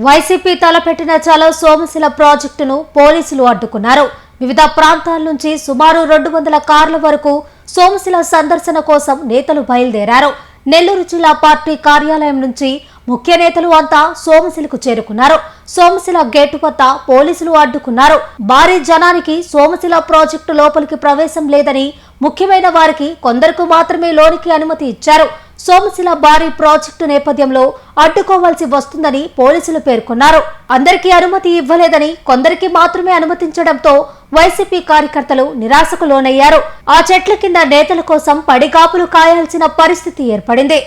YCP తలపెట్టిన చలో సోమశిల ప్రాజెక్టును పోలీసులు అడ్డుకున్నారు. వివిధ ప్రాంతాల నుంచి సుమారు 200 కార్ల వరకు సోమశిల సందర్శన కోసం నేతలు బయలుదేరారు. నెల్లూరు జిల్లా పార్టీ కార్యాలయం నుంచి ముఖ్య నేతలు అంతా సోమశిలకు చేరుకున్నారు. సోమశిల గేటు వద్ద పోలీసులు అడ్డుకున్నారు. భారీ జనానికి సోమశిల ప్రాజెక్టు లోపలికి ప్రవేశం లేదని, ముఖ్యమైన వారికి కొందరికి మాత్రమే లోనికి అనుమతి ఇచ్చారు. సోమశిల భారీ ప్రాజెక్టు నేపథ్యంలో అడ్డుకోవాల్సి వస్తుందని పోలీసులు పేర్కొన్నారు. అందరికీ అనుమతి ఇవ్వలేదని, కొందరికి మాత్రమే అనుమతించడంతో వైసీపీ కార్యకర్తలు నిరాశకు లోనయ్యారు. ఆ చెట్ల కింద నేతల కోసం పడిగాపులు కాయాల్సిన పరిస్థితి ఏర్పడింది.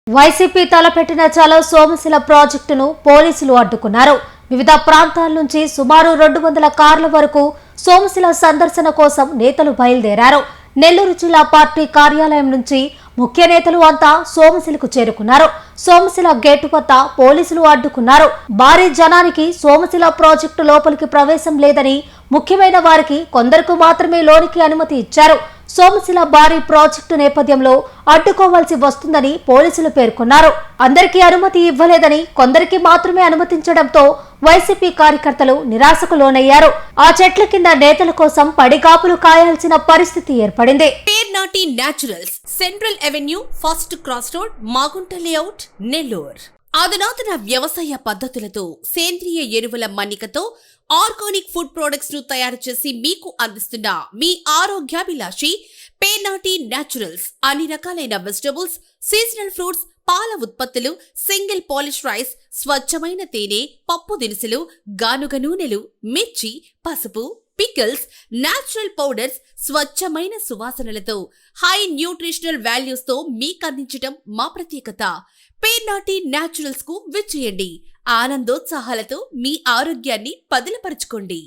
వైసీపీ తలపెట్టిన చలో సోమశిల ప్రాజెక్టును పోలీసులు అడ్డుకున్నారు. వివిధ ప్రాంతాల నుంచి సుమారు 200 కార్ల వరకు సోమశిల సందర్శన కోసం నేతలు బయలుదేరారు. నెల్లూరు జిల్లా పార్టీ కార్యాలయం నుంచి ముఖ్య నేతలు అంతా సోమశిలకు చేరుకున్నారు. సోమశిల గేటు వద్ద పోలీసులు అడ్డుకున్నారు. భారీ జనానికి సోమశిల ప్రాజెక్టు లోపలికి ప్రవేశం లేదని, ముఖ్యమైన వారికి కొందరికి మాత్రమే లోనికి అనుమతి ఇచ్చారు. సోమశిల భారీ ప్రాజెక్టు నేపథ్యంలో అడ్డుకోవాల్సి వస్తుందని పోలీసులు పేర్కొన్నారు. అందరికీ అనుమతి ఇవ్వలేదని, కొందరికి మాత్రమే అనుమతించడంతో వైసీపీ కార్యకర్తలు నిరాశకు లోనయ్యారు. ఆ చెట్ల కింద నేతల కోసం పడిగాపులు కాయాల్సిన పరిస్థితి ఏర్పడింది. Pernati naturals, central avenue, first cross road, Magunta layout, Nellore. అధునాతన వ్యవసాయ పద్ధతులతో, సేంద్రియ ఎరువుల మన్నికతో ఆర్గానిక్ ఫుడ్ ప్రొడక్ట్స్ ను తయారు చేసి మీకు అందిస్తున్న మీ ఆరోగ్యాభిలాషి పేర్నాటి న్యాచురల్స్. అన్ని రకాలైన వెజిటబుల్స్, సీజనల్ ఫ్రూట్స్, పాల ఉత్పత్తులు, సింగిల్ పాలిష్ రైస్, స్వచ్ఛమైన తేనె, పప్పు దినుసులు, గానుగ నూనెలు, మిర్చి, పసుపు, పికిల్స్, నేచురల్ పౌడర్స్, స్వచ్ఛమైన సువాసనలతో హై న్యూట్రిషనల్ వాల్యూస్ తో మీకందించటం మా ప్రత్యేకత. పేర్నాటి న్యాచురల్స్ కు విచ్చేయండి. ఆనందోత్సాహాలతో మీ ఆరోగ్యాన్ని పదిలపరచుకోండి.